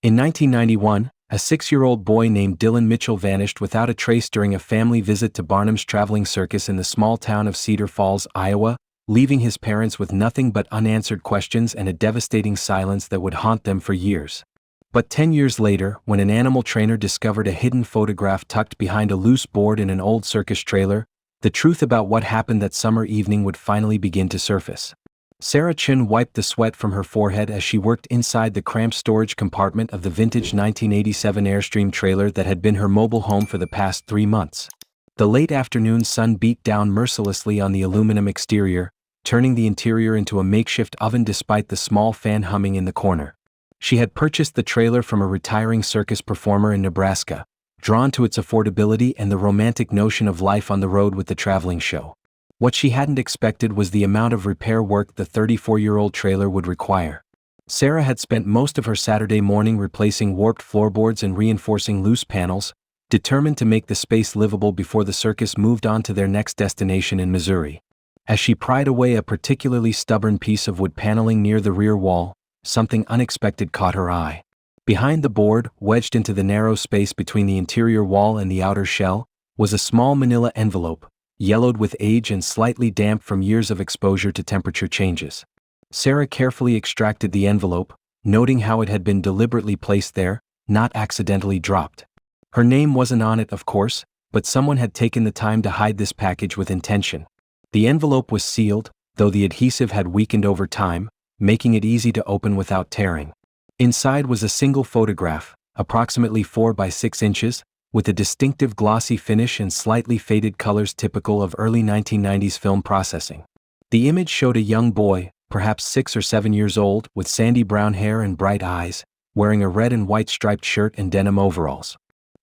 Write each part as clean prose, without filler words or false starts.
In 1991, a 6-year-old boy named Dylan Mitchell vanished without a trace during a family visit to Barnum's traveling circus in the small town of Cedar Falls, Iowa, leaving his parents with nothing but unanswered questions and a devastating silence that would haunt them for years. But 10 years later, when an animal trainer discovered a hidden photograph tucked behind a loose board in an old circus trailer, the truth about what happened that summer evening would finally begin to surface. Sarah Chen wiped the sweat from her forehead as she worked inside the cramped storage compartment of the vintage 1987 Airstream trailer that had been her mobile home for the past 3 months. The late afternoon sun beat down mercilessly on the aluminum exterior, turning the interior into a makeshift oven despite the small fan humming in the corner. She had purchased the trailer from a retiring circus performer in Nebraska, drawn to its affordability and the romantic notion of life on the road with the traveling show. What she hadn't expected was the amount of repair work the 34-year-old trailer would require. Sarah had spent most of her Saturday morning replacing warped floorboards and reinforcing loose panels, determined to make the space livable before the circus moved on to their next destination in Missouri. As she pried away a particularly stubborn piece of wood paneling near the rear wall, something unexpected caught her eye. Behind the board, wedged into the narrow space between the interior wall and the outer shell, was a small manila envelope, yellowed with age and slightly damp from years of exposure to temperature changes. Sarah carefully extracted the envelope, noting how it had been deliberately placed there, not accidentally dropped. Her name wasn't on it, of course, but someone had taken the time to hide this package with intention. The envelope was sealed, though the adhesive had weakened over time, making it easy to open without tearing. Inside was a single photograph, approximately 4 by 6 inches, with a distinctive glossy finish and slightly faded colors typical of early 1990s film processing. The image showed a young boy, perhaps 6 or 7 years old, with sandy brown hair and bright eyes, wearing a red and white striped shirt and denim overalls.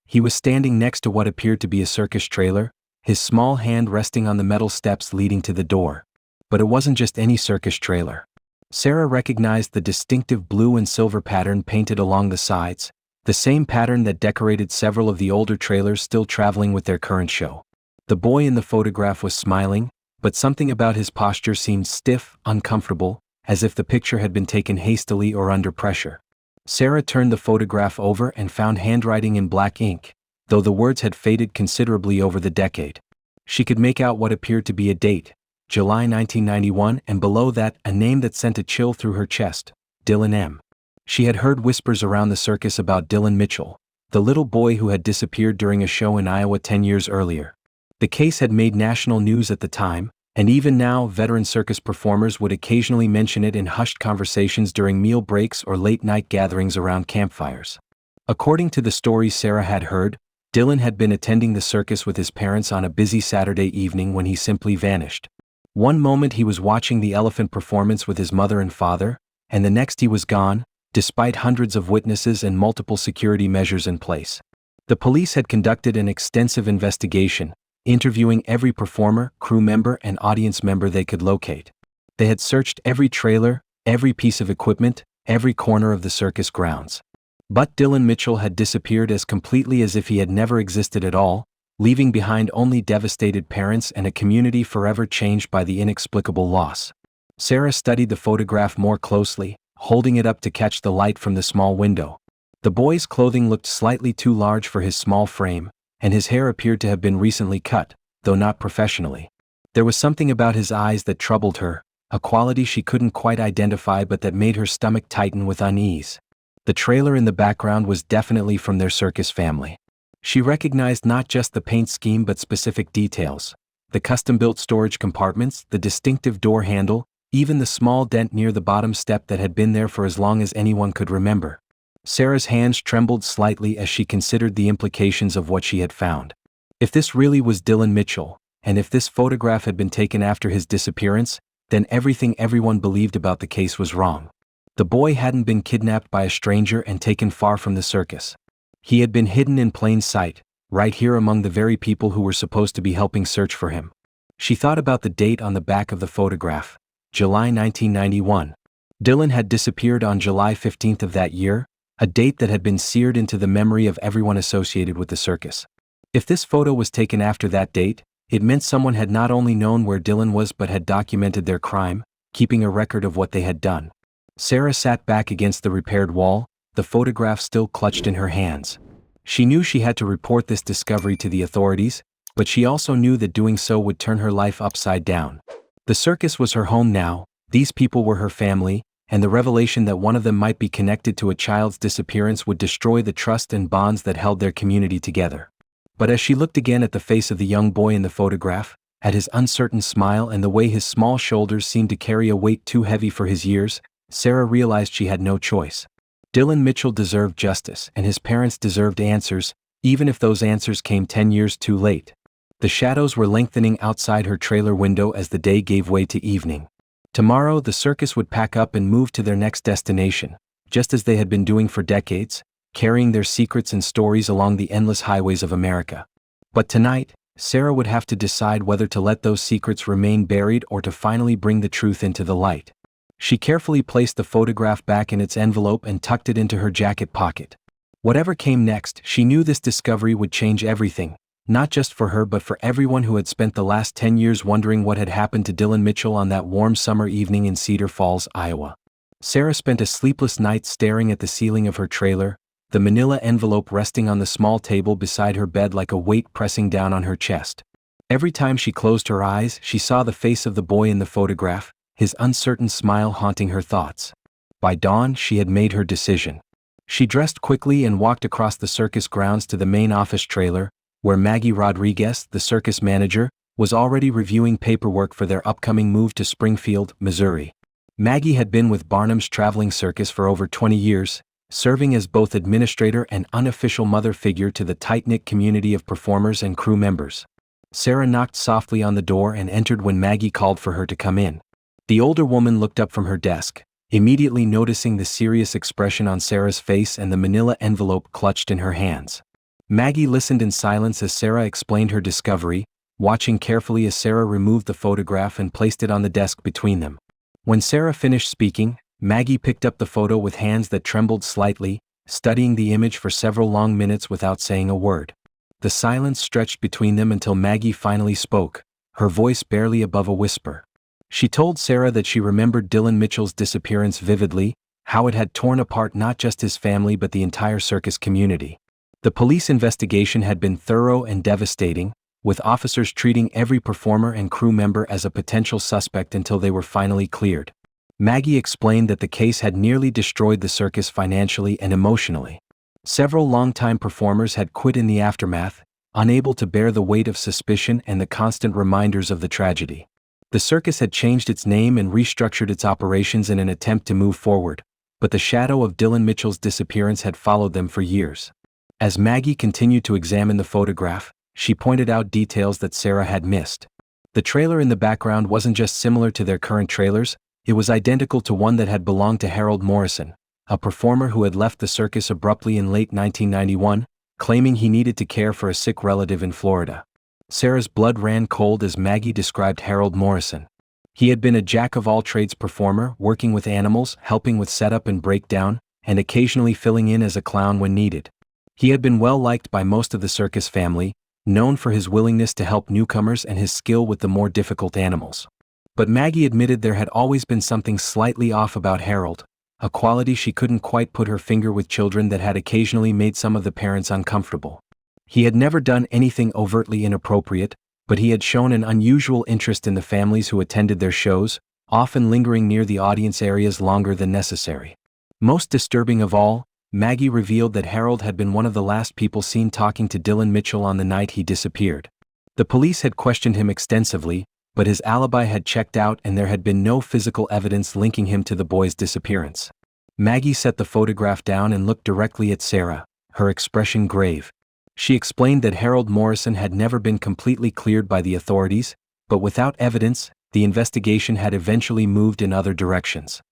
He was standing next to what appeared to be a circus trailer, his small hand resting on the metal steps leading to the door. But it wasn't just any circus trailer. Sarah recognized the distinctive blue and silver pattern painted along the sides, the same pattern that decorated several of the older trailers still traveling with their current show. The boy in the photograph was smiling, but something about his posture seemed stiff, uncomfortable, as if the picture had been taken hastily or under pressure. Sarah turned the photograph over and found handwriting in black ink, though the words had faded considerably over the decade. She could make out what appeared to be a date, July 1991, and below that, a name that sent a chill through her chest, Dylan M. She had heard whispers around the circus about Dylan Mitchell, the little boy who had disappeared during a show in Iowa 10 years earlier. The case had made national news at the time, and even now veteran circus performers would occasionally mention it in hushed conversations during meal breaks or late-night gatherings around campfires. According to the stories Sarah had heard, Dylan had been attending the circus with his parents on a busy Saturday evening when he simply vanished. One moment he was watching the elephant performance with his mother and father, and the next he was gone, despite hundreds of witnesses and multiple security measures in place. The police had conducted an extensive investigation, interviewing every performer, crew member, and audience member they could locate. They had searched every trailer, every piece of equipment, every corner of the circus grounds. But Dylan Mitchell had disappeared as completely as if he had never existed at all, leaving behind only devastated parents and a community forever changed by the inexplicable loss. Sarah studied the photograph more closely, holding it up to catch the light from the small window. The boy's clothing looked slightly too large for his small frame, and his hair appeared to have been recently cut, though not professionally. There was something about his eyes that troubled her, a quality she couldn't quite identify but that made her stomach tighten with unease. The trailer in the background was definitely from their circus family. She recognized not just the paint scheme but specific details: the custom-built storage compartments, the distinctive door handle, even the small dent near the bottom step that had been there for as long as anyone could remember. Sarah's hands trembled slightly as she considered the implications of what she had found. If this really was Dylan Mitchell, and if this photograph had been taken after his disappearance, then everything everyone believed about the case was wrong. The boy hadn't been kidnapped by a stranger and taken far from the circus. He had been hidden in plain sight, right here among the very people who were supposed to be helping search for him. She thought about the date on the back of the photograph, July 1991. Dylan had disappeared on July 15th of that year, a date that had been seared into the memory of everyone associated with the circus. If this photo was taken after that date, it meant someone had not only known where Dylan was but had documented their crime, keeping a record of what they had done. Sarah sat back against the repaired wall, the photograph still clutched in her hands. She knew she had to report this discovery to the authorities, but she also knew that doing so would turn her life upside down. The circus was her home now, these people were her family, and the revelation that one of them might be connected to a child's disappearance would destroy the trust and bonds that held their community together. But as she looked again at the face of the young boy in the photograph, at his uncertain smile and the way his small shoulders seemed to carry a weight too heavy for his years, Sarah realized she had no choice. Dylan Mitchell deserved justice, and his parents deserved answers, even if those answers came 10 years too late. The shadows were lengthening outside her trailer window as the day gave way to evening. Tomorrow, the circus would pack up and move to their next destination, just as they had been doing for decades, carrying their secrets and stories along the endless highways of America. But tonight, Sarah would have to decide whether to let those secrets remain buried or to finally bring the truth into the light. She carefully placed the photograph back in its envelope and tucked it into her jacket pocket. Whatever came next, she knew this discovery would change everything, not just for her but for everyone who had spent the last 10 years wondering what had happened to Dylan Mitchell on that warm summer evening in Cedar Falls, Iowa. Sarah spent a sleepless night staring at the ceiling of her trailer, the manila envelope resting on the small table beside her bed like a weight pressing down on her chest. Every time she closed her eyes, she saw the face of the boy in the photograph, his uncertain smile haunting her thoughts. By dawn, she had made her decision. She dressed quickly and walked across the circus grounds to the main office trailer, where Maggie Rodriguez, the circus manager, was already reviewing paperwork for their upcoming move to Springfield, Missouri. Maggie had been with Barnum's traveling circus for over 20 years, serving as both administrator and unofficial mother figure to the tight-knit community of performers and crew members. Sarah knocked softly on the door and entered when Maggie called for her to come in. The older woman looked up from her desk, immediately noticing the serious expression on Sarah's face and the manila envelope clutched in her hands. Maggie listened in silence as Sarah explained her discovery, watching carefully as Sarah removed the photograph and placed it on the desk between them. When Sarah finished speaking, Maggie picked up the photo with hands that trembled slightly, studying the image for several long minutes without saying a word. The silence stretched between them until Maggie finally spoke, her voice barely above a whisper. She told Sarah that she remembered Dylan Mitchell's disappearance vividly, how it had torn apart not just his family but the entire circus community. The police investigation had been thorough and devastating, with officers treating every performer and crew member as a potential suspect until they were finally cleared. Maggie explained that the case had nearly destroyed the circus financially and emotionally. Several longtime performers had quit in the aftermath, unable to bear the weight of suspicion and the constant reminders of the tragedy. The circus had changed its name and restructured its operations in an attempt to move forward, but the shadow of Dylan Mitchell's disappearance had followed them for years. As Maggie continued to examine the photograph, she pointed out details that Sarah had missed. The trailer in the background wasn't just similar to their current trailers, it was identical to one that had belonged to Harold Morrison, a performer who had left the circus abruptly in late 1991, claiming he needed to care for a sick relative in Florida. Sarah's blood ran cold as Maggie described Harold Morrison. He had been a jack-of-all-trades performer, working with animals, helping with setup and breakdown, and occasionally filling in as a clown when needed. He had been well-liked by most of the circus family, known for his willingness to help newcomers and his skill with the more difficult animals. But Maggie admitted there had always been something slightly off about Harold, a quality she couldn't quite put her finger with children that had occasionally made some of the parents uncomfortable. He had never done anything overtly inappropriate, but he had shown an unusual interest in the families who attended their shows, often lingering near the audience areas longer than necessary. Most disturbing of all, Maggie revealed that Harold had been one of the last people seen talking to Dylan Mitchell on the night he disappeared. The police had questioned him extensively, but his alibi had checked out and there had been no physical evidence linking him to the boy's disappearance. Maggie set the photograph down and looked directly at Sarah, her expression grave. She explained that Harold Morrison had never been completely cleared by the authorities, but without evidence, the investigation had eventually moved in other directions.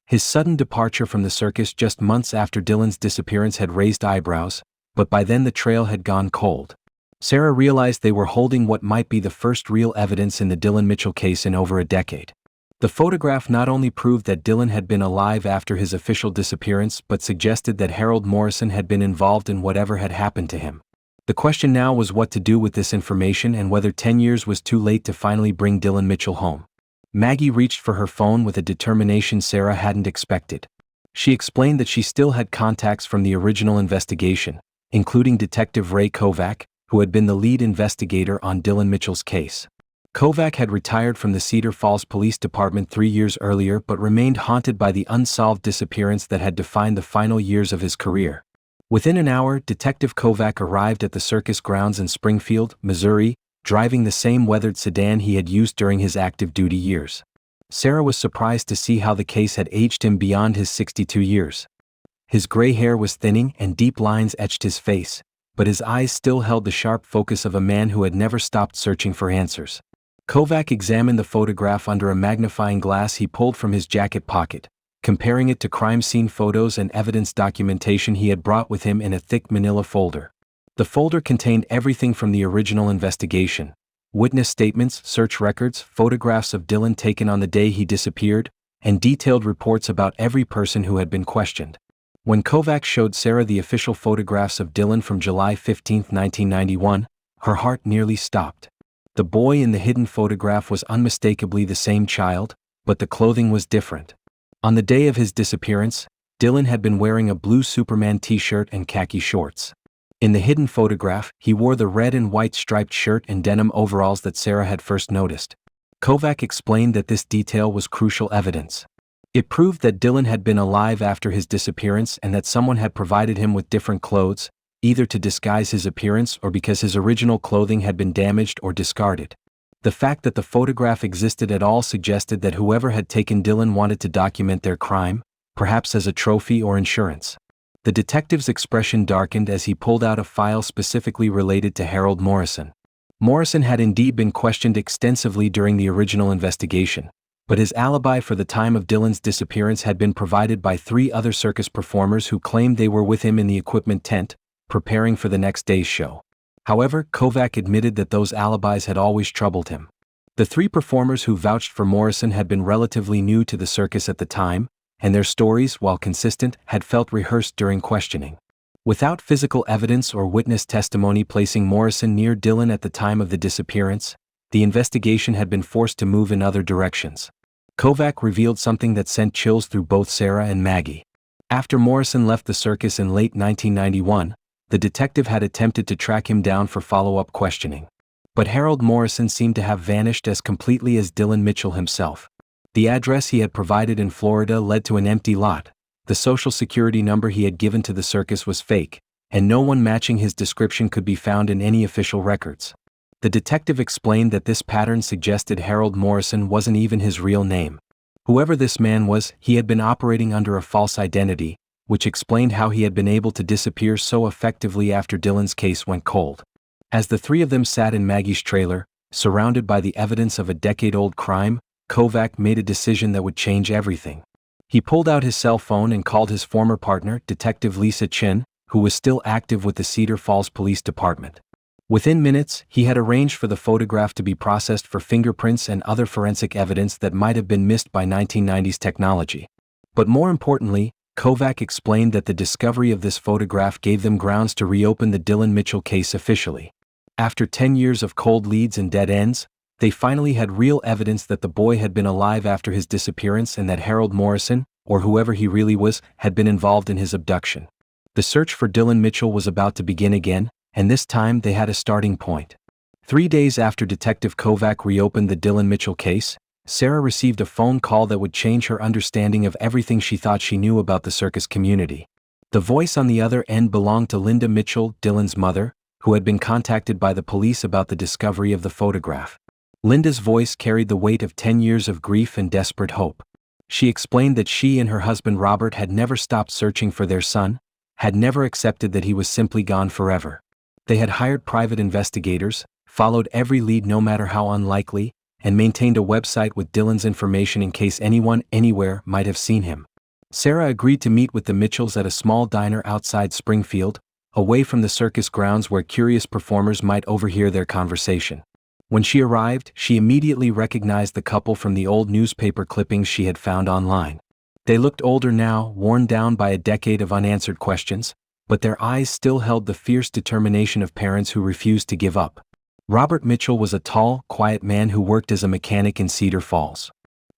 His sudden departure from the circus just months after Dylan's disappearance had raised eyebrows, but by then the trail had gone cold. Sarah realized they were holding what might be the first real evidence in the Dylan Mitchell case in over a decade. The photograph not only proved that Dylan had been alive after his official disappearance but suggested that Harold Morrison had been involved in whatever had happened to him. The question now was what to do with this information and whether 10 years was too late to finally bring Dylan Mitchell home. Maggie reached for her phone with a determination Sarah hadn't expected. She explained that she still had contacts from the original investigation, including Detective Ray Kovac, who had been the lead investigator on Dylan Mitchell's case. Kovac had retired from the Cedar Falls Police Department 3 years earlier but remained haunted by the unsolved disappearance that had defined the final years of his career. Within an hour, Detective Kovac arrived at the Circus grounds in Springfield, Missouri, driving the same weathered sedan he had used during his active duty years. Sarah was surprised to see how the case had aged him beyond his 62 years. His gray hair was thinning and deep lines etched his face, but his eyes still held the sharp focus of a man who had never stopped searching for answers. Kovac examined the photograph under a magnifying glass he pulled from his jacket pocket, comparing it to crime scene photos and evidence documentation he had brought with him in a thick manila folder. The folder contained everything from the original investigation: witness statements, search records, photographs of Dylan taken on the day he disappeared, and detailed reports about every person who had been questioned. When Kovac showed Sarah the official photographs of Dylan from July 15, 1991, her heart nearly stopped. The boy in the hidden photograph was unmistakably the same child, but the clothing was different. On the day of his disappearance, Dylan had been wearing a blue Superman t-shirt and khaki shorts. In the hidden photograph, he wore the red and white striped shirt and denim overalls that Sarah had first noticed. Kovac explained that this detail was crucial evidence. It proved that Dylan had been alive after his disappearance and that someone had provided him with different clothes, either to disguise his appearance or because his original clothing had been damaged or discarded. The fact that the photograph existed at all suggested that whoever had taken Dylan wanted to document their crime, perhaps as a trophy or insurance. The detective's expression darkened as he pulled out a file specifically related to Harold Morrison. Morrison had indeed been questioned extensively during the original investigation, but his alibi for the time of Dylan's disappearance had been provided by 3 other circus performers who claimed they were with him in the equipment tent, preparing for the next day's show. However, Kovac admitted that those alibis had always troubled him. The 3 performers who vouched for Morrison had been relatively new to the circus at the time, and their stories, while consistent, had felt rehearsed during questioning. Without physical evidence or witness testimony placing Morrison near Dylan at the time of the disappearance, the investigation had been forced to move in other directions. Kovac revealed something that sent chills through both Sarah and Maggie. After Morrison left the circus in late 1991, the detective had attempted to track him down for follow-up questioning. But Harold Morrison seemed to have vanished as completely as Dylan Mitchell himself. The address he had provided in Florida led to an empty lot. The social security number he had given to the circus was fake, and no one matching his description could be found in any official records. The detective explained that this pattern suggested Harold Morrison wasn't even his real name. Whoever this man was, he had been operating under a false identity, which explained how he had been able to disappear so effectively after Dylan's case went cold. As the 3 of them sat in Maggie's trailer, surrounded by the evidence of a decade-old crime, Kovac made a decision that would change everything. He pulled out his cell phone and called his former partner, Detective Sarah Chen, who was still active with the Cedar Falls Police Department. Within minutes, he had arranged for the photograph to be processed for fingerprints and other forensic evidence that might have been missed by 1990s technology. But more importantly, Kovac explained that the discovery of this photograph gave them grounds to reopen the Dylan Mitchell case officially. After 10 years of cold leads and dead ends, they finally had real evidence that the boy had been alive after his disappearance and that Harold Morrison, or whoever he really was, had been involved in his abduction. The search for Dylan Mitchell was about to begin again, and this time they had a starting point. 3 days after Detective Kovac reopened the Dylan Mitchell case, Sarah received a phone call that would change her understanding of everything she thought she knew about the circus community. The voice on the other end belonged to Linda Mitchell, Dylan's mother, who had been contacted by the police about the discovery of the photograph. Linda's voice carried the weight of 10 years of grief and desperate hope. She explained that she and her husband Robert had never stopped searching for their son, had never accepted that he was simply gone forever. They had hired private investigators, followed every lead no matter how unlikely, and maintained a website with Dylan's information in case anyone, anywhere, might have seen him. Sarah agreed to meet with the Mitchells at a small diner outside Springfield, away from the circus grounds where curious performers might overhear their conversation. When she arrived, she immediately recognized the couple from the old newspaper clippings she had found online. They looked older now, worn down by a decade of unanswered questions, but their eyes still held the fierce determination of parents who refused to give up. Robert Mitchell was a tall, quiet man who worked as a mechanic in Cedar Falls.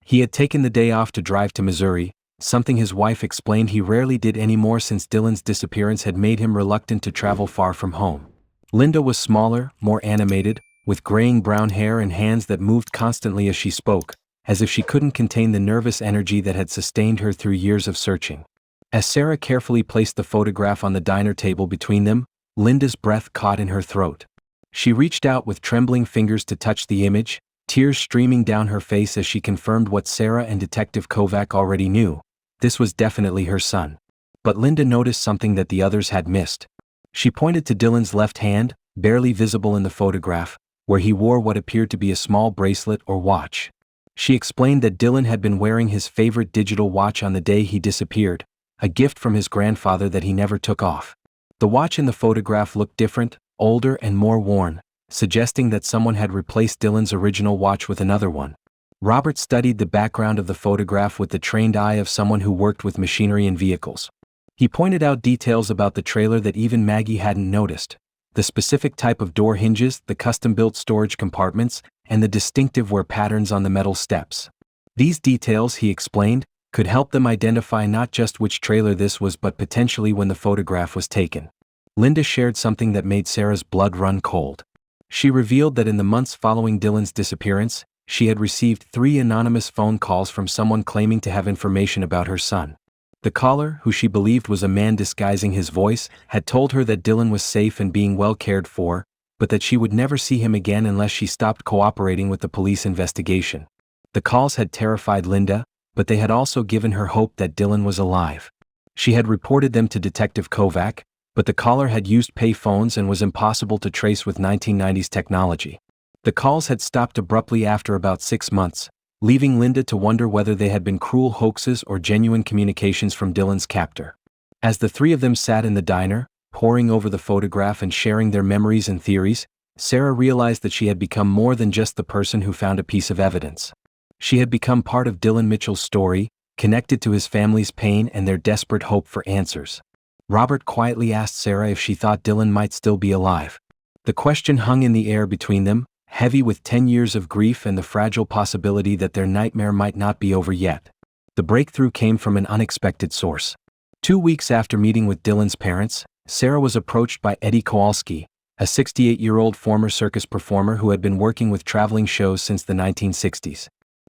He had taken the day off to drive to Missouri, something his wife explained he rarely did anymore since Dylan's disappearance had made him reluctant to travel far from home. Linda was smaller, more animated, with graying brown hair and hands that moved constantly as she spoke, as if she couldn't contain the nervous energy that had sustained her through years of searching. As Sarah carefully placed the photograph on the diner table between them, Linda's breath caught in her throat. She reached out with trembling fingers to touch the image, tears streaming down her face as she confirmed what Sarah and Detective Kovac already knew. This was definitely her son. But Linda noticed something that the others had missed. She pointed to Dylan's left hand, barely visible in the photograph, where he wore what appeared to be a small bracelet or watch. She explained that Dylan had been wearing his favorite digital watch on the day he disappeared, a gift from his grandfather that he never took off. The watch in the photograph looked different, older and more worn, suggesting that someone had replaced Dylan's original watch with another one. Robert studied the background of the photograph with the trained eye of someone who worked with machinery and vehicles. He pointed out details about the trailer that even Maggie hadn't noticed: the specific type of door hinges, the custom-built storage compartments, and the distinctive wear patterns on the metal steps. These details, he explained, could help them identify not just which trailer this was but potentially when the photograph was taken. Linda shared something that made Sarah's blood run cold. She revealed that in the months following Dylan's disappearance, she had received 3 anonymous phone calls from someone claiming to have information about her son. The caller, who she believed was a man disguising his voice, had told her that Dylan was safe and being well cared for, but that she would never see him again unless she stopped cooperating with the police investigation. The calls had terrified Linda, but they had also given her hope that Dylan was alive. She had reported them to Detective Kovac, but the caller had used pay phones and was impossible to trace with 1990s technology. The calls had stopped abruptly after about 6 months, leaving Linda to wonder whether they had been cruel hoaxes or genuine communications from Dylan's captor. As the 3 of them sat in the diner, poring over the photograph and sharing their memories and theories, Sarah realized that she had become more than just the person who found a piece of evidence. She had become part of Dylan Mitchell's story, connected to his family's pain and their desperate hope for answers. Robert quietly asked Sarah if she thought Dylan might still be alive. The question hung in the air between them, heavy with 10 years of grief and the fragile possibility that their nightmare might not be over yet. The breakthrough came from an unexpected source. 2 weeks after meeting with Dylan's parents, Sarah was approached by Eddie Kowalski, a 68-year-old former circus performer who had been working with traveling shows since the 1960s.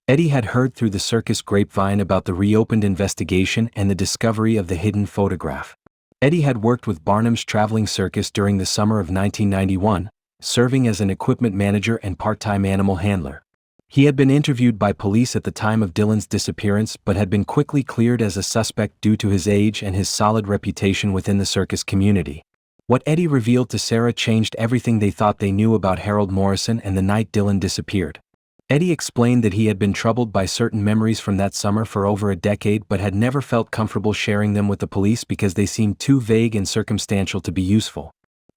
Eddie had heard through the circus grapevine about the reopened investigation and the discovery of the hidden photograph. Eddie had worked with Barnum's traveling circus during the summer of 1991, serving as an equipment manager and part-time animal handler. He had been interviewed by police at the time of Dylan's disappearance but had been quickly cleared as a suspect due to his age and his solid reputation within the circus community. What Eddie revealed to Sarah changed everything they thought they knew about Harold Morrison and the night Dylan disappeared. Eddie explained that he had been troubled by certain memories from that summer for over a decade but had never felt comfortable sharing them with the police because they seemed too vague and circumstantial to be useful.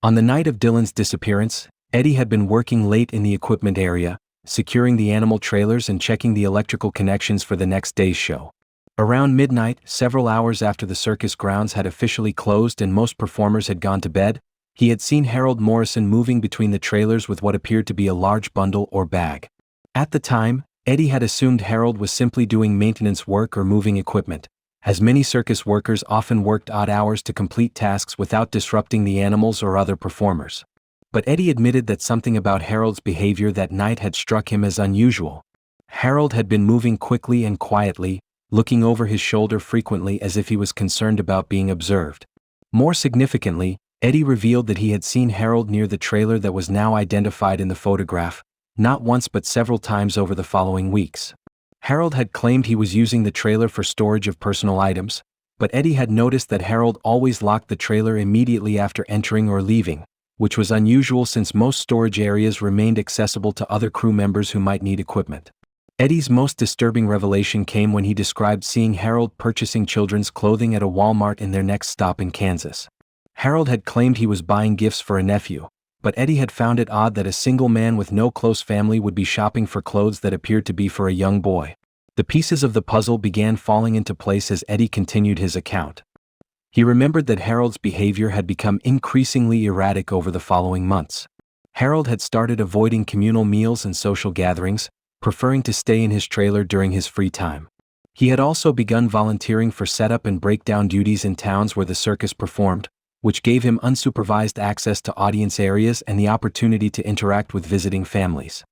On the night of Dylan's disappearance, Eddie had been working late in the equipment area, securing the animal trailers and checking the electrical connections for the next day's show. Around midnight, several hours after the circus grounds had officially closed and most performers had gone to bed, he had seen Harold Morrison moving between the trailers with what appeared to be a large bundle or bag. At the time, Eddie had assumed Harold was simply doing maintenance work or moving equipment, as many circus workers often worked odd hours to complete tasks without disrupting the animals or other performers. But Eddie admitted that something about Harold's behavior that night had struck him as unusual. Harold had been moving quickly and quietly, looking over his shoulder frequently as if he was concerned about being observed. More significantly, Eddie revealed that he had seen Harold near the trailer that was now identified in the photograph, not once but several times over the following weeks. Harold had claimed he was using the trailer for storage of personal items, but Eddie had noticed that Harold always locked the trailer immediately after entering or leaving, which was unusual since most storage areas remained accessible to other crew members who might need equipment. Eddie's most disturbing revelation came when he described seeing Harold purchasing children's clothing at a Walmart in their next stop in Kansas. Harold had claimed he was buying gifts for a nephew, but Eddie had found it odd that a single man with no close family would be shopping for clothes that appeared to be for a young boy. The pieces of the puzzle began falling into place as Eddie continued his account. He remembered that Harold's behavior had become increasingly erratic over the following months. Harold had started avoiding communal meals and social gatherings, preferring to stay in his trailer during his free time. He had also begun volunteering for setup and breakdown duties in towns where the circus performed, which gave him unsupervised access to audience areas and the opportunity to interact with visiting families.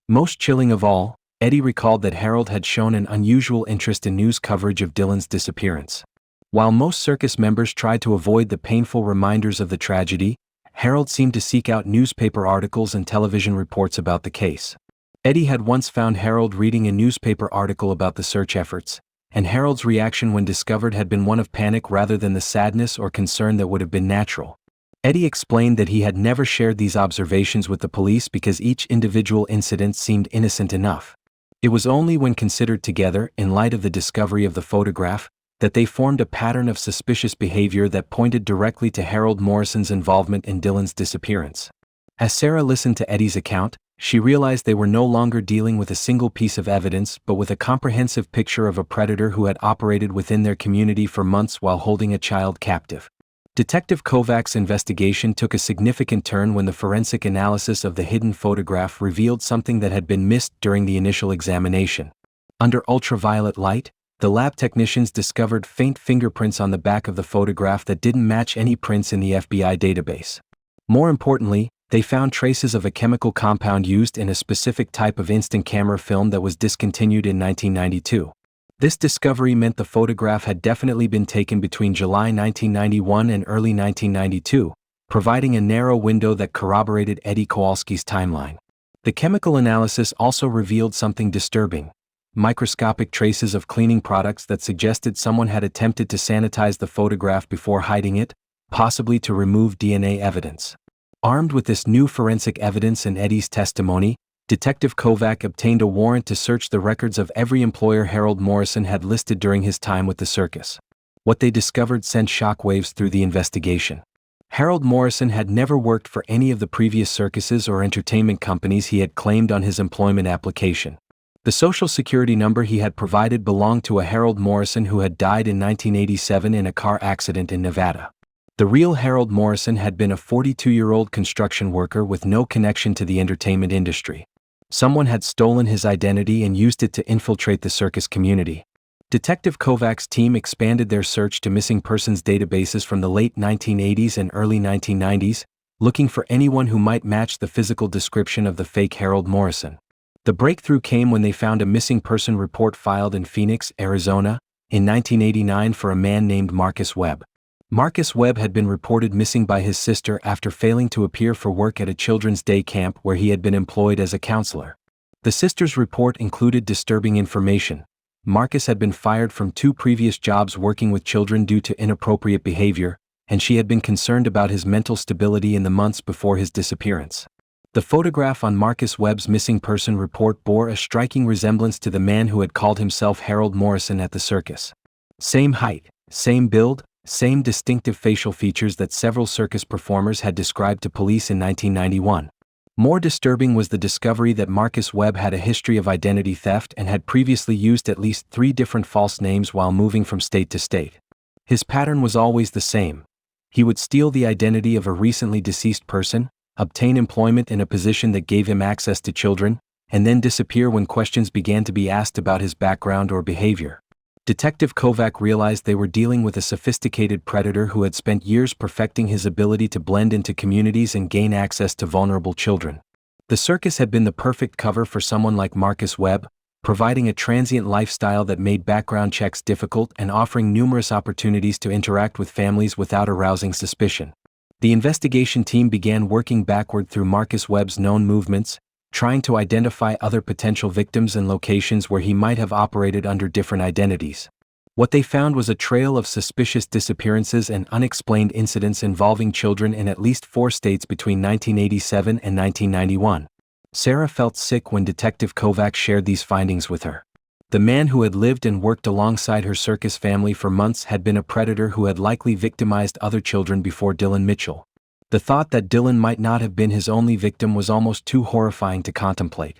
Most chilling of all, Eddie recalled that Harold had shown an unusual interest in news coverage of Dylan's disappearance. While most circus members tried to avoid the painful reminders of the tragedy, Harold seemed to seek out newspaper articles and television reports about the case. Eddie had once found Harold reading a newspaper article about the search efforts, and Harold's reaction when discovered had been one of panic rather than the sadness or concern that would have been natural. Eddie explained that he had never shared these observations with the police because each individual incident seemed innocent enough. It was only when considered together, in light of the discovery of the photograph, that they formed a pattern of suspicious behavior that pointed directly to Harold Morrison's involvement in Dylan's disappearance. As Sarah listened to Eddie's account, she realized they were no longer dealing with a single piece of evidence but with a comprehensive picture of a predator who had operated within their community for months while holding a child captive. Detective Kovac's investigation took a significant turn when the forensic analysis of the hidden photograph revealed something that had been missed during the initial examination. Under ultraviolet light, the lab technicians discovered faint fingerprints on the back of the photograph that didn't match any prints in the FBI database. More importantly, they found traces of a chemical compound used in a specific type of instant camera film that was discontinued in 1992. This discovery meant the photograph had definitely been taken between July 1991 and early 1992, providing a narrow window that corroborated Eddie Kowalski's timeline. The chemical analysis also revealed something disturbing: microscopic traces of cleaning products that suggested someone had attempted to sanitize the photograph before hiding it, possibly to remove DNA evidence. Armed with this new forensic evidence and Eddie's testimony, Detective Kovac obtained a warrant to search the records of every employer Harold Morrison had listed during his time with the circus. What they discovered sent shockwaves through the investigation. Harold Morrison had never worked for any of the previous circuses or entertainment companies he had claimed on his employment application. The social security number he had provided belonged to a Harold Morrison who had died in 1987 in a car accident in Nevada. The real Harold Morrison had been a 42-year-old construction worker with no connection to the entertainment industry. Someone had stolen his identity and used it to infiltrate the circus community. Detective Kovac's team expanded their search to missing persons databases from the late 1980s and early 1990s, looking for anyone who might match the physical description of the fake Harold Morrison. The breakthrough came when they found a missing person report filed in Phoenix, Arizona, in 1989 for a man named Marcus Webb. Marcus Webb had been reported missing by his sister after failing to appear for work at a children's day camp where he had been employed as a counselor. The sister's report included disturbing information. Marcus had been fired from 2 previous jobs working with children due to inappropriate behavior, and she had been concerned about his mental stability in the months before his disappearance. The photograph on Marcus Webb's missing person report bore a striking resemblance to the man who had called himself Harold Morrison at the circus. Same height, same build, same distinctive facial features that several circus performers had described to police in 1991. More disturbing was the discovery that Marcus Webb had a history of identity theft and had previously used at least 3 different false names while moving from state to state. His pattern was always the same. He would steal the identity of a recently deceased person, obtain employment in a position that gave him access to children, and then disappear when questions began to be asked about his background or behavior. Detective Kovac realized they were dealing with a sophisticated predator who had spent years perfecting his ability to blend into communities and gain access to vulnerable children. The circus had been the perfect cover for someone like Marcus Webb, providing a transient lifestyle that made background checks difficult and offering numerous opportunities to interact with families without arousing suspicion. The investigation team began working backward through Marcus Webb's known movements, trying to identify other potential victims and locations where he might have operated under different identities. What they found was a trail of suspicious disappearances and unexplained incidents involving children in at least 4 states between 1987 and 1991. Sarah felt sick when Detective Kovac shared these findings with her. The man who had lived and worked alongside her circus family for months had been a predator who had likely victimized other children before Dylan Mitchell. The thought that Dylan might not have been his only victim was almost too horrifying to contemplate.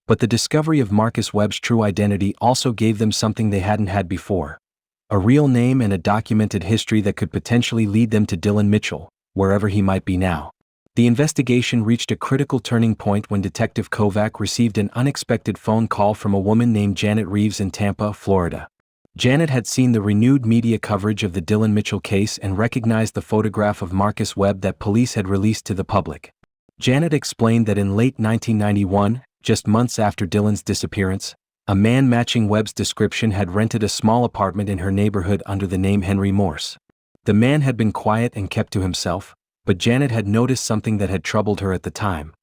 But the discovery of Marcus Webb's true identity also gave them something they hadn't had before: a real name and a documented history that could potentially lead them to Dylan Mitchell, wherever he might be now. The investigation reached a critical turning point when Detective Kovac received an unexpected phone call from a woman named Janet Reeves in Tampa, Florida. Janet had seen the renewed media coverage of the Dylan Mitchell case and recognized the photograph of Marcus Webb that police had released to the public. Janet explained that in late 1991, just months after Dylan's disappearance, a man matching Webb's description had rented a small apartment in her neighborhood under the name Henry Morse. The man had been quiet and kept to himself, but Janet had noticed something that had troubled her at the time.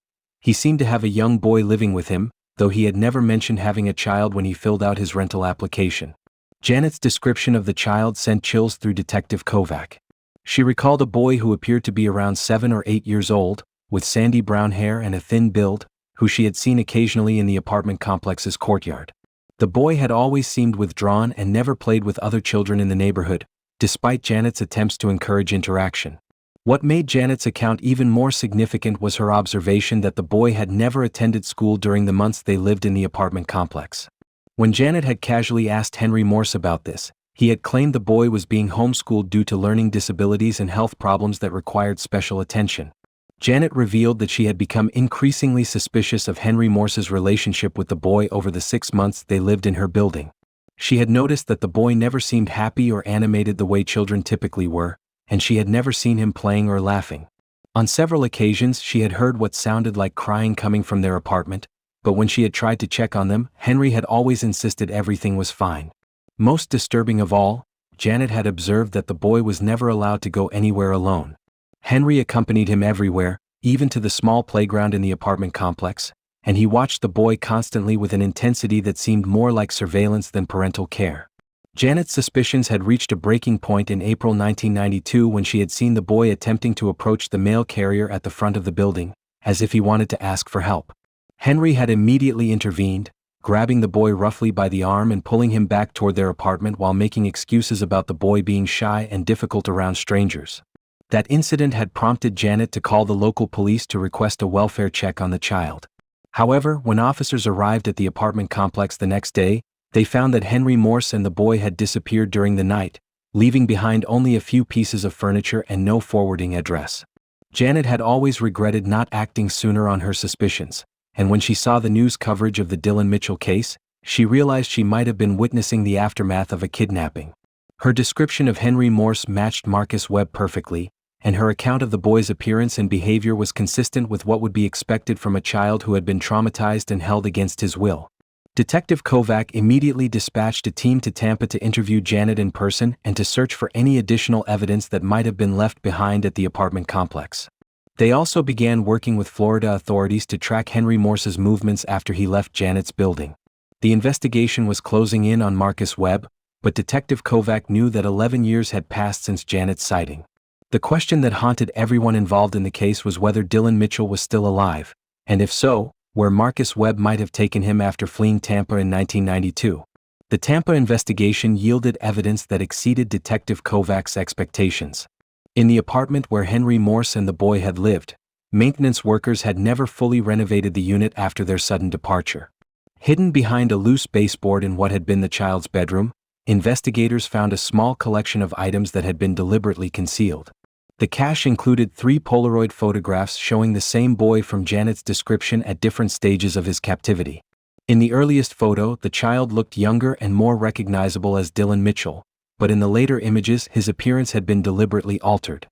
He seemed to have a young boy living with him, though he had never mentioned having a child when he filled out his rental application. Janet's description of the child sent chills through Detective Kovac. She recalled a boy who appeared to be around 7 or 8 years old, with sandy brown hair and a thin build, who she had seen occasionally in the apartment complex's courtyard. The boy had always seemed withdrawn and never played with other children in the neighborhood, despite Janet's attempts to encourage interaction. What made Janet's account even more significant was her observation that the boy had never attended school during the months they lived in the apartment complex. When Janet had casually asked Henry Morse about this, he had claimed the boy was being homeschooled due to learning disabilities and health problems that required special attention. Janet revealed that she had become increasingly suspicious of Henry Morse's relationship with the boy over the 6 months they lived in her building. She had noticed that the boy never seemed happy or animated the way children typically were, and she had never seen him playing or laughing. On several occasions she had heard what sounded like crying coming from their apartment, but when she had tried to check on them, Henry had always insisted everything was fine. Most disturbing of all, Janet had observed that the boy was never allowed to go anywhere alone. Henry accompanied him everywhere, even to the small playground in the apartment complex, and he watched the boy constantly with an intensity that seemed more like surveillance than parental care. Janet's suspicions had reached a breaking point in April 1992 when she had seen the boy attempting to approach the mail carrier at the front of the building, as if he wanted to ask for help. Henry had immediately intervened, grabbing the boy roughly by the arm and pulling him back toward their apartment while making excuses about the boy being shy and difficult around strangers. That incident had prompted Janet to call the local police to request a welfare check on the child. However, when officers arrived at the apartment complex the next day, they found that Henry Morse and the boy had disappeared during the night, leaving behind only a few pieces of furniture and no forwarding address. Janet had always regretted not acting sooner on her suspicions, and when she saw the news coverage of the Dylan Mitchell case, she realized she might have been witnessing the aftermath of a kidnapping. Her description of Henry Morse matched Marcus Webb perfectly, and her account of the boy's appearance and behavior was consistent with what would be expected from a child who had been traumatized and held against his will. Detective Kovac immediately dispatched a team to Tampa to interview Janet in person and to search for any additional evidence that might have been left behind at the apartment complex. They also began working with Florida authorities to track Henry Morse's movements after he left Janet's building. The investigation was closing in on Marcus Webb, but Detective Kovac knew that 11 years had passed since Janet's sighting. The question that haunted everyone involved in the case was whether Dylan Mitchell was still alive, and if so, where Marcus Webb might have taken him after fleeing Tampa in 1992. The Tampa investigation yielded evidence that exceeded Detective Kovac's expectations. In the apartment where Henry Morse and the boy had lived, maintenance workers had never fully renovated the unit after their sudden departure. Hidden behind a loose baseboard in what had been the child's bedroom, investigators found a small collection of items that had been deliberately concealed. The cache included 3 Polaroid photographs showing the same boy from Janet's description at different stages of his captivity. In the earliest photo, the child looked younger and more recognizable as Dylan Mitchell, but in the later images his appearance had been deliberately altered.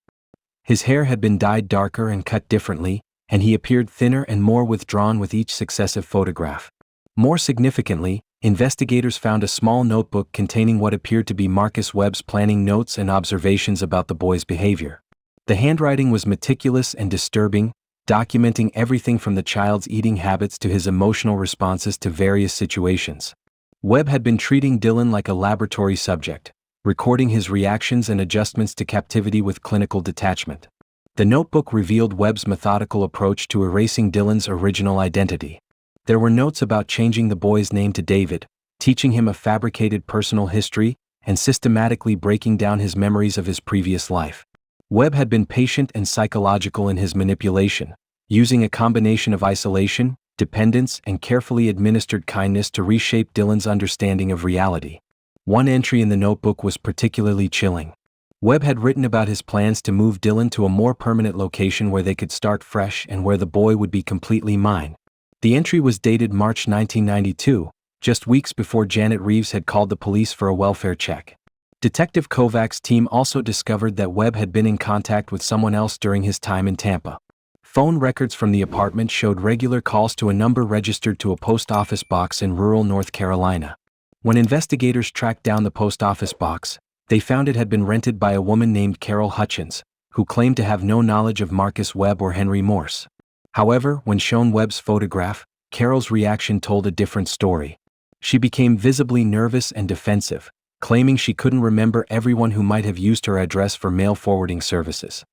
His hair had been dyed darker and cut differently, and he appeared thinner and more withdrawn with each successive photograph. More significantly, investigators found a small notebook containing what appeared to be Marcus Webb's planning notes and observations about the boy's behavior. The handwriting was meticulous and disturbing, documenting everything from the child's eating habits to his emotional responses to various situations. Webb had been treating Dylan like a laboratory subject, recording his reactions and adjustments to captivity with clinical detachment. The notebook revealed Webb's methodical approach to erasing Dylan's original identity. There were notes about changing the boy's name to David, teaching him a fabricated personal history, and systematically breaking down his memories of his previous life. Webb had been patient and psychological in his manipulation, using a combination of isolation, dependence, and carefully administered kindness to reshape Dylan's understanding of reality. One entry in the notebook was particularly chilling. Webb had written about his plans to move Dylan to a more permanent location where they could start fresh and where the boy would be completely mine. The entry was dated March 1992, just weeks before Janet Reeves had called the police for a welfare check. Detective Kovac's team also discovered that Webb had been in contact with someone else during his time in Tampa. Phone records from the apartment showed regular calls to a number registered to a post office box in rural North Carolina. When investigators tracked down the post office box, they found it had been rented by a woman named Carol Hutchins, who claimed to have no knowledge of Marcus Webb or Henry Morse. However, when shown Webb's photograph, Carol's reaction told a different story. She became visibly nervous and defensive, claiming she couldn't remember everyone who might have used her address for mail forwarding services.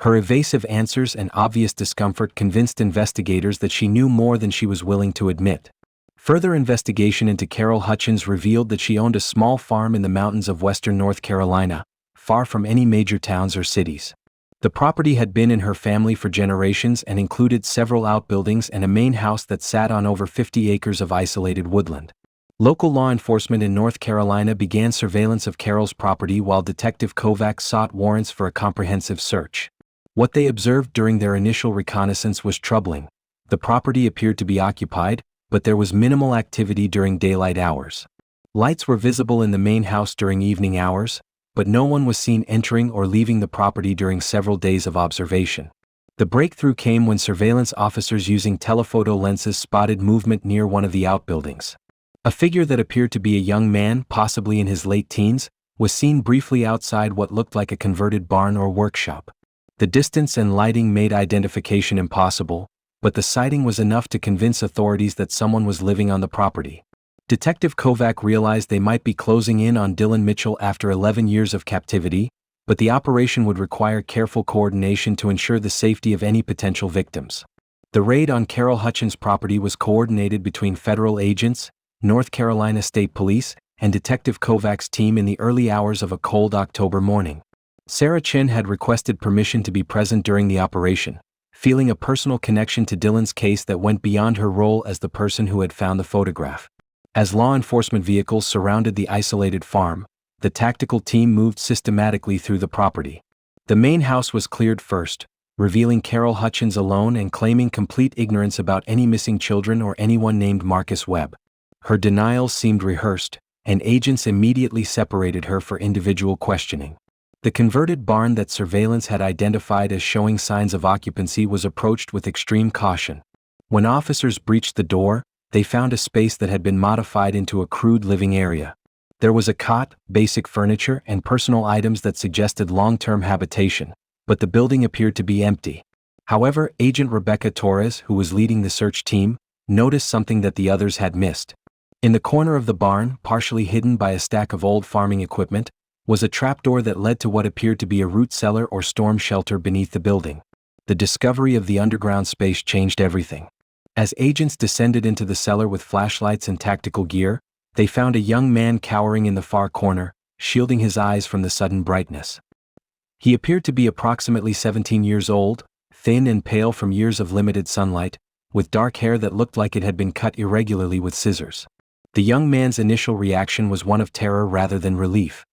Her evasive answers and obvious discomfort convinced investigators that she knew more than she was willing to admit. Further investigation into Carol Hutchins revealed that she owned a small farm in the mountains of western North Carolina, far from any major towns or cities. The property had been in her family for generations and included several outbuildings and a main house that sat on over 50 acres of isolated woodland. Local law enforcement in North Carolina began surveillance of Carol's property while Detective Kovac sought warrants for a comprehensive search. What they observed during their initial reconnaissance was troubling. The property appeared to be occupied, but there was minimal activity during daylight hours. Lights were visible in the main house during evening hours, but no one was seen entering or leaving the property during several days of observation. The breakthrough came when surveillance officers using telephoto lenses spotted movement near one of the outbuildings. A figure that appeared to be a young man, possibly in his late teens, was seen briefly outside what looked like a converted barn or workshop. The distance and lighting made identification impossible, but the sighting was enough to convince authorities that someone was living on the property. Detective Kovac realized they might be closing in on Dylan Mitchell after 11 years of captivity, but the operation would require careful coordination to ensure the safety of any potential victims. The raid on Carol Hutchins' property was coordinated between federal agents, North Carolina State Police, and Detective Kovac's team in the early hours of a cold October morning. Sarah Chen had requested permission to be present during the operation, feeling a personal connection to Dylan's case that went beyond her role as the person who had found the photograph. As law enforcement vehicles surrounded the isolated farm, the tactical team moved systematically through the property. The main house was cleared first, revealing Carol Hutchins alone and claiming complete ignorance about any missing children or anyone named Marcus Webb. Her denials seemed rehearsed, and agents immediately separated her for individual questioning. The converted barn that surveillance had identified as showing signs of occupancy was approached with extreme caution. When officers breached the door, they found a space that had been modified into a crude living area. There was a cot, basic furniture, and personal items that suggested long-term habitation, but the building appeared to be empty. However, Agent Rebecca Torres, who was leading the search team, noticed something that the others had missed. In the corner of the barn, partially hidden by a stack of old farming equipment, was a trapdoor that led to what appeared to be a root cellar or storm shelter beneath the building. The discovery of the underground space changed everything. As agents descended into the cellar with flashlights and tactical gear, they found a young man cowering in the far corner, shielding his eyes from the sudden brightness. He appeared to be approximately 17 years old, thin and pale from years of limited sunlight, with dark hair that looked like it had been cut irregularly with scissors. The young man's initial reaction was one of terror rather than relief.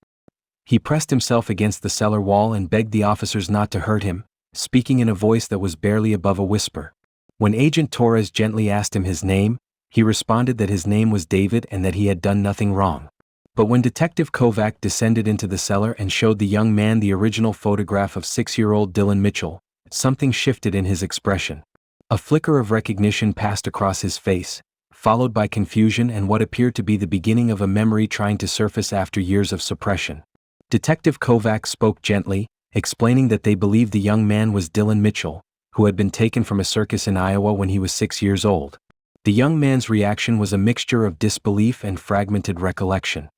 He pressed himself against the cellar wall and begged the officers not to hurt him, speaking in a voice that was barely above a whisper. When Agent Torres gently asked him his name, he responded that his name was David and that he had done nothing wrong. But when Detective Kovac descended into the cellar and showed the young man the original photograph of 6-year-old Dylan Mitchell, something shifted in his expression. A flicker of recognition passed across his face, followed by confusion and what appeared to be the beginning of a memory trying to surface after years of suppression. Detective Kovac spoke gently, explaining that they believed the young man was Dylan Mitchell, who had been taken from a circus in Iowa when he was 6 years old. The young man's reaction was a mixture of disbelief and fragmented recollection.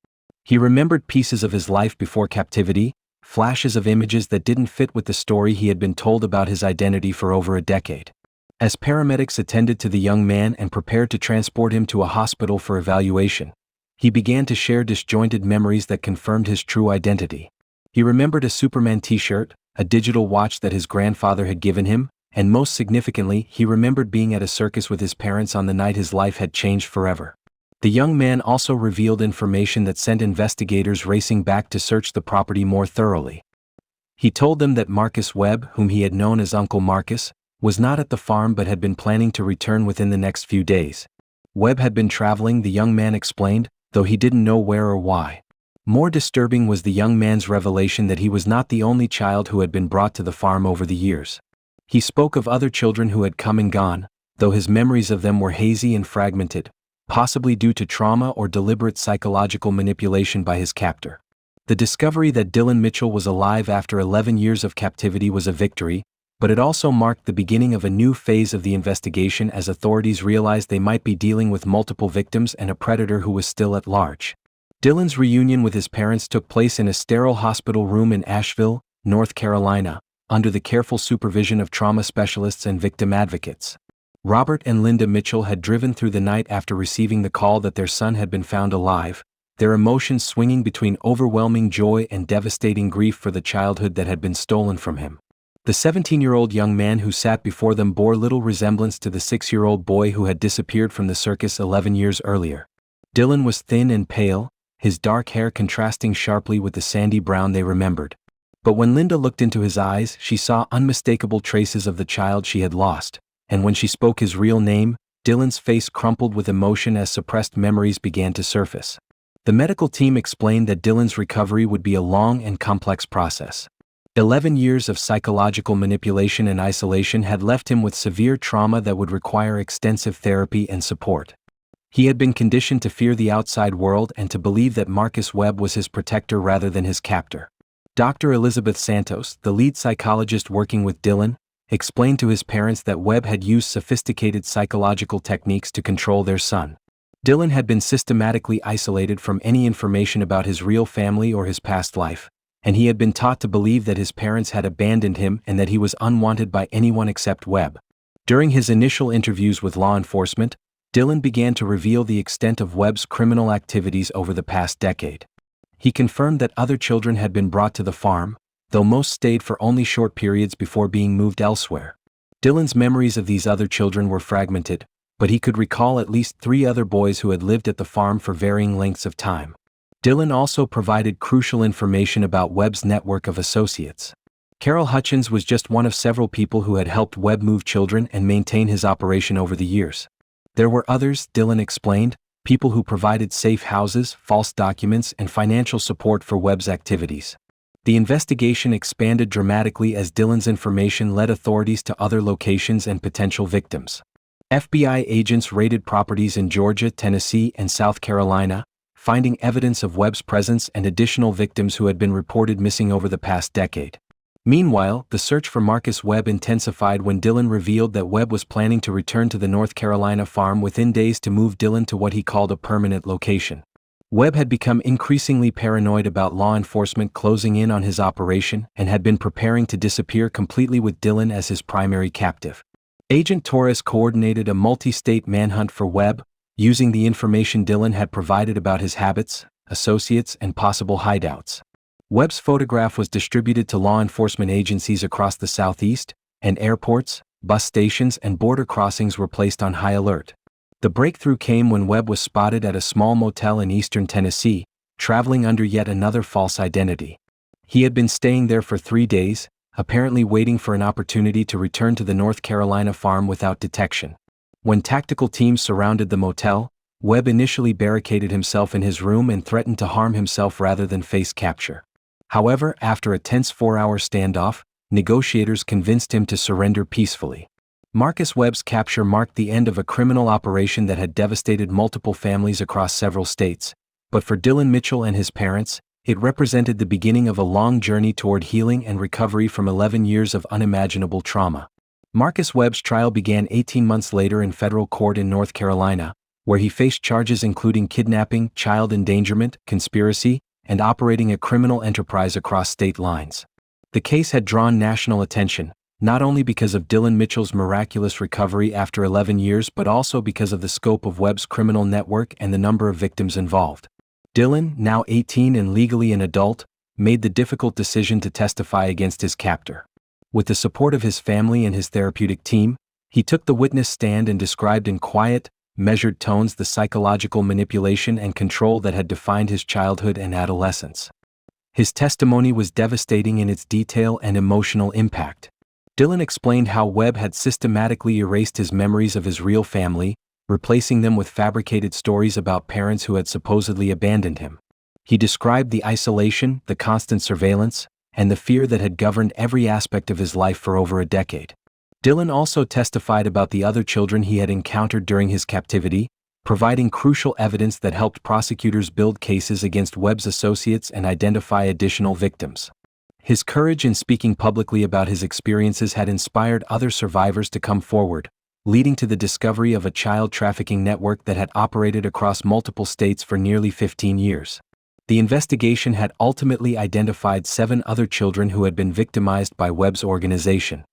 He remembered pieces of his life before captivity, flashes of images that didn't fit with the story he had been told about his identity for over a decade. As paramedics attended to the young man and prepared to transport him to a hospital for evaluation, he began to share disjointed memories that confirmed his true identity. He remembered a Superman t-shirt, a digital watch that his grandfather had given him, and most significantly, he remembered being at a circus with his parents on the night his life had changed forever. The young man also revealed information that sent investigators racing back to search the property more thoroughly. He told them that Marcus Webb, whom he had known as Uncle Marcus, was not at the farm but had been planning to return within the next few days. Webb had been traveling, the young man explained, though he didn't know where or why. More disturbing was the young man's revelation that he was not the only child who had been brought to the farm over the years. He spoke of other children who had come and gone, though his memories of them were hazy and fragmented, possibly due to trauma or deliberate psychological manipulation by his captor. The discovery that Dylan Mitchell was alive after 11 years of captivity was a victory, but it also marked the beginning of a new phase of the investigation as authorities realized they might be dealing with multiple victims and a predator who was still at large. Dylan's reunion with his parents took place in a sterile hospital room in Asheville, North Carolina, under the careful supervision of trauma specialists and victim advocates. Robert and Linda Mitchell had driven through the night after receiving the call that their son had been found alive, their emotions swinging between overwhelming joy and devastating grief for the childhood that had been stolen from him. The 17-year-old young man who sat before them bore little resemblance to the 6-year-old boy who had disappeared from the circus 11 years earlier. Dylan was thin and pale, his dark hair contrasting sharply with the sandy brown they remembered. But when Linda looked into his eyes, she saw unmistakable traces of the child she had lost, and when she spoke his real name, Dylan's face crumpled with emotion as suppressed memories began to surface. The medical team explained that Dylan's recovery would be a long and complex process. 11 years of psychological manipulation and isolation had left him with severe trauma that would require extensive therapy and support. He had been conditioned to fear the outside world and to believe that Marcus Webb was his protector rather than his captor. Dr. Elizabeth Santos, the lead psychologist working with Dylan, explained to his parents that Webb had used sophisticated psychological techniques to control their son. Dylan had been systematically isolated from any information about his real family or his past life, and he had been taught to believe that his parents had abandoned him and that he was unwanted by anyone except Webb. During his initial interviews with law enforcement, Dylan began to reveal the extent of Webb's criminal activities over the past decade. He confirmed that other children had been brought to the farm, though most stayed for only short periods before being moved elsewhere. Dylan's memories of these other children were fragmented, but he could recall at least 3 other boys who had lived at the farm for varying lengths of time. Dylan also provided crucial information about Webb's network of associates. Carol Hutchins was just one of several people who had helped Webb move children and maintain his operation over the years. There were others, Dylan explained, people who provided safe houses, false documents, and financial support for Webb's activities. The investigation expanded dramatically as Dylan's information led authorities to other locations and potential victims. FBI agents raided properties in Georgia, Tennessee, and South Carolina, finding evidence of Webb's presence and additional victims who had been reported missing over the past decade. Meanwhile, the search for Marcus Webb intensified when Dylan revealed that Webb was planning to return to the North Carolina farm within days to move Dylan to what he called a permanent location. Webb had become increasingly paranoid about law enforcement closing in on his operation and had been preparing to disappear completely with Dylan as his primary captive. Agent Torres coordinated a multi-state manhunt for Webb, using the information Dylan had provided about his habits, associates, and possible hideouts. Webb's photograph was distributed to law enforcement agencies across the Southeast, and airports, bus stations, and border crossings were placed on high alert. The breakthrough came when Webb was spotted at a small motel in eastern Tennessee, traveling under yet another false identity. He had been staying there for 3 days, apparently waiting for an opportunity to return to the North Carolina farm without detection. When tactical teams surrounded the motel, Webb initially barricaded himself in his room and threatened to harm himself rather than face capture. However, after a tense 4-hour standoff, negotiators convinced him to surrender peacefully. Marcus Webb's capture marked the end of a criminal operation that had devastated multiple families across several states, but for Dylan Mitchell and his parents, it represented the beginning of a long journey toward healing and recovery from 11 years of unimaginable trauma. Marcus Webb's trial began 18 months later in federal court in North Carolina, where he faced charges including kidnapping, child endangerment, conspiracy, and operating a criminal enterprise across state lines. The case had drawn national attention, not only because of Dylan Mitchell's miraculous recovery after 11 years but also because of the scope of Webb's criminal network and the number of victims involved. Dylan, now 18 and legally an adult, made the difficult decision to testify against his captor. With the support of his family and his therapeutic team, he took the witness stand and described in quiet, measured tones the psychological manipulation and control that had defined his childhood and adolescence. His testimony was devastating in its detail and emotional impact. Dylan explained how Webb had systematically erased his memories of his real family, replacing them with fabricated stories about parents who had supposedly abandoned him. He described the isolation, the constant surveillance, and the fear that had governed every aspect of his life for over a decade. Dylan also testified about the other children he had encountered during his captivity, providing crucial evidence that helped prosecutors build cases against Webb's associates and identify additional victims. His courage in speaking publicly about his experiences had inspired other survivors to come forward, leading to the discovery of a child trafficking network that had operated across multiple states for nearly 15 years. The investigation had ultimately identified 7 other children who had been victimized by Webb's organization.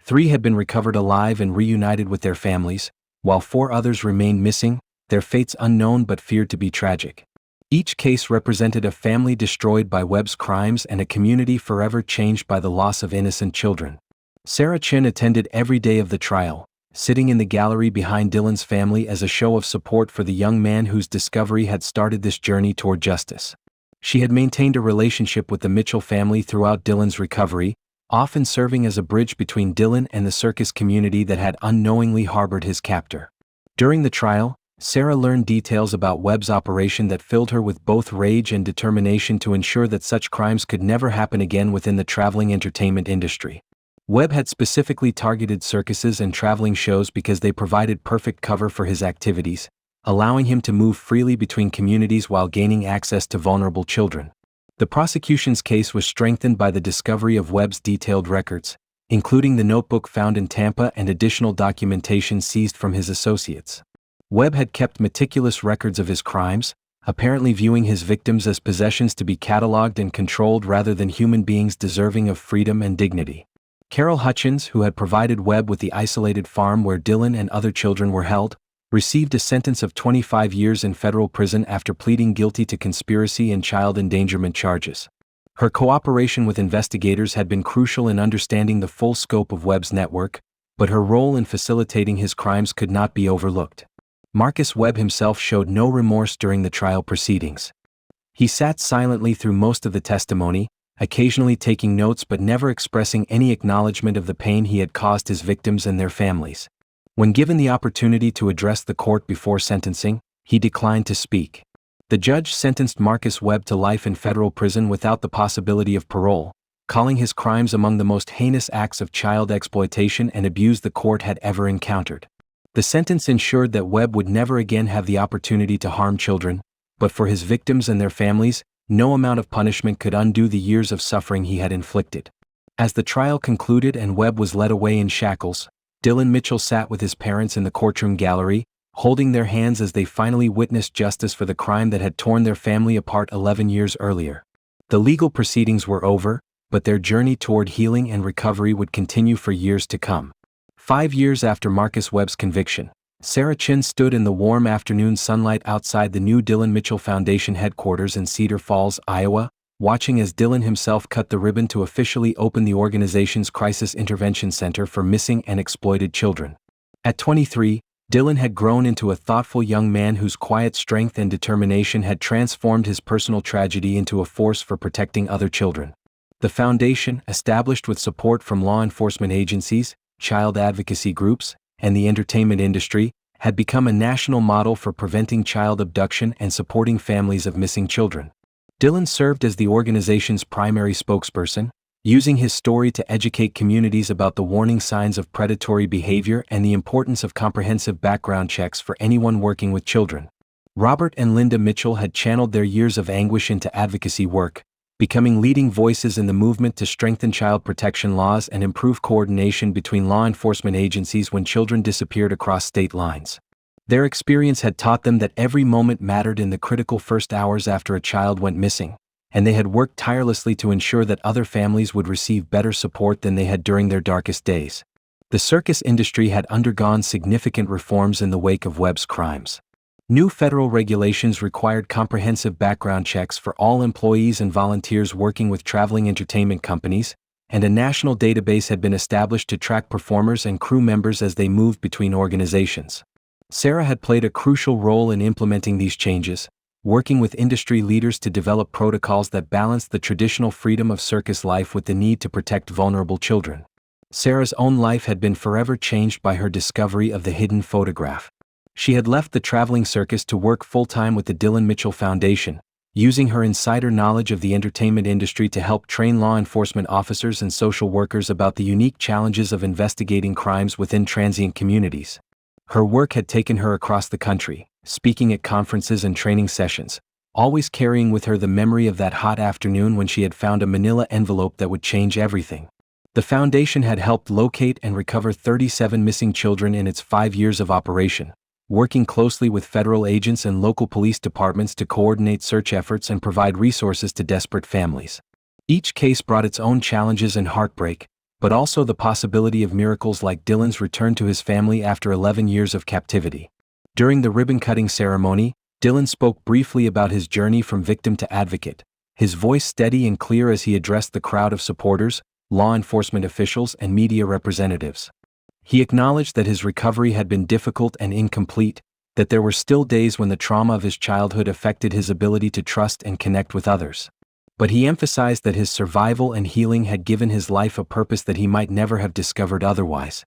3 had been recovered alive and reunited with their families, while 4 others remained missing, their fates unknown but feared to be tragic. Each case represented a family destroyed by Webb's crimes and a community forever changed by the loss of innocent children. Sarah Chen attended every day of the trial, sitting in the gallery behind Dylan's family as a show of support for the young man whose discovery had started this journey toward justice. She had maintained a relationship with the Mitchell family throughout Dylan's recovery, often serving as a bridge between Dylan and the circus community that had unknowingly harbored his captor. During the trial, Sarah learned details about Webb's operation that filled her with both rage and determination to ensure that such crimes could never happen again within the traveling entertainment industry. Webb had specifically targeted circuses and traveling shows because they provided perfect cover for his activities, allowing him to move freely between communities while gaining access to vulnerable children. The prosecution's case was strengthened by the discovery of Webb's detailed records, including the notebook found in Tampa and additional documentation seized from his associates. Webb had kept meticulous records of his crimes, apparently viewing his victims as possessions to be cataloged and controlled rather than human beings deserving of freedom and dignity. Carol Hutchins, who had provided Webb with the isolated farm where Dylan and other children were held, received a sentence of 25 years in federal prison after pleading guilty to conspiracy and child endangerment charges. Her cooperation with investigators had been crucial in understanding the full scope of Webb's network, but her role in facilitating his crimes could not be overlooked. Marcus Webb himself showed no remorse during the trial proceedings. He sat silently through most of the testimony, occasionally taking notes but never expressing any acknowledgement of the pain he had caused his victims and their families. When given the opportunity to address the court before sentencing, he declined to speak. The judge sentenced Marcus Webb to life in federal prison without the possibility of parole, calling his crimes among the most heinous acts of child exploitation and abuse the court had ever encountered. The sentence ensured that Webb would never again have the opportunity to harm children, but for his victims and their families, no amount of punishment could undo the years of suffering he had inflicted. As the trial concluded and Webb was led away in shackles, Dylan Mitchell sat with his parents in the courtroom gallery, holding their hands as they finally witnessed justice for the crime that had torn their family apart 11 years earlier. The legal proceedings were over, but their journey toward healing and recovery would continue for years to come. 5 years after Marcus Webb's conviction, Sarah Chen stood in the warm afternoon sunlight outside the new Dylan Mitchell Foundation headquarters in Cedar Falls, Iowa, watching as Dylan himself cut the ribbon to officially open the organization's Crisis Intervention Center for Missing and Exploited Children. At 23, Dylan had grown into a thoughtful young man whose quiet strength and determination had transformed his personal tragedy into a force for protecting other children. The foundation, established with support from law enforcement agencies, child advocacy groups, and the entertainment industry, had become a national model for preventing child abduction and supporting families of missing children. Dylan served as the organization's primary spokesperson, using his story to educate communities about the warning signs of predatory behavior and the importance of comprehensive background checks for anyone working with children. Robert and Linda Mitchell had channeled their years of anguish into advocacy work, becoming leading voices in the movement to strengthen child protection laws and improve coordination between law enforcement agencies when children disappeared across state lines. Their experience had taught them that every moment mattered in the critical first hours after a child went missing, and they had worked tirelessly to ensure that other families would receive better support than they had during their darkest days. The circus industry had undergone significant reforms in the wake of Webb's crimes. New federal regulations required comprehensive background checks for all employees and volunteers working with traveling entertainment companies, and a national database had been established to track performers and crew members as they moved between organizations. Sarah had played a crucial role in implementing these changes, working with industry leaders to develop protocols that balanced the traditional freedom of circus life with the need to protect vulnerable children. Sarah's own life had been forever changed by her discovery of the hidden photograph. She had left the traveling circus to work full-time with the Dylan Mitchell Foundation, using her insider knowledge of the entertainment industry to help train law enforcement officers and social workers about the unique challenges of investigating crimes within transient communities. Her work had taken her across the country, speaking at conferences and training sessions, always carrying with her the memory of that hot afternoon when she had found a manila envelope that would change everything. The foundation had helped locate and recover 37 missing children in its 5 years of operation, working closely with federal agents and local police departments to coordinate search efforts and provide resources to desperate families. Each case brought its own challenges and heartbreak, but also the possibility of miracles like Dylan's return to his family after 11 years of captivity. During the ribbon-cutting ceremony, Dylan spoke briefly about his journey from victim to advocate, his voice steady and clear as he addressed the crowd of supporters, law enforcement officials, and media representatives. He acknowledged that his recovery had been difficult and incomplete, that there were still days when the trauma of his childhood affected his ability to trust and connect with others. But he emphasized that his survival and healing had given his life a purpose that he might never have discovered otherwise.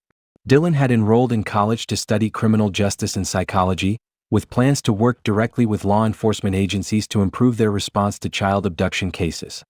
Dylan had enrolled in college to study criminal justice and psychology, with plans to work directly with law enforcement agencies to improve their response to child abduction cases.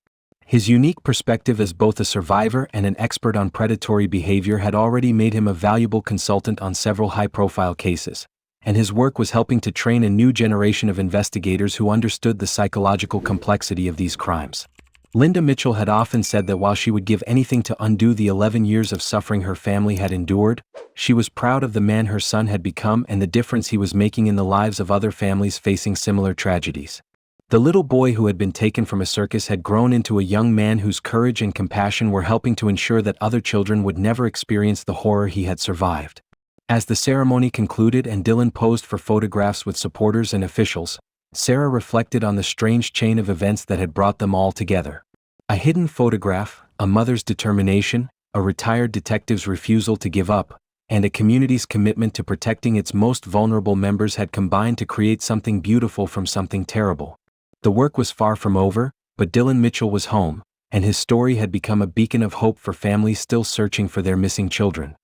His unique perspective as both a survivor and an expert on predatory behavior had already made him a valuable consultant on several high-profile cases, and his work was helping to train a new generation of investigators who understood the psychological complexity of these crimes. Linda Mitchell had often said that while she would give anything to undo the 11 years of suffering her family had endured, she was proud of the man her son had become and the difference he was making in the lives of other families facing similar tragedies. The little boy who had been taken from a circus had grown into a young man whose courage and compassion were helping to ensure that other children would never experience the horror he had survived. As the ceremony concluded and Dylan posed for photographs with supporters and officials, Sarah reflected on the strange chain of events that had brought them all together. A hidden photograph, a mother's determination, a retired detective's refusal to give up, and a community's commitment to protecting its most vulnerable members had combined to create something beautiful from something terrible. The work was far from over, but Dylan Mitchell was home, and his story had become a beacon of hope for families still searching for their missing children.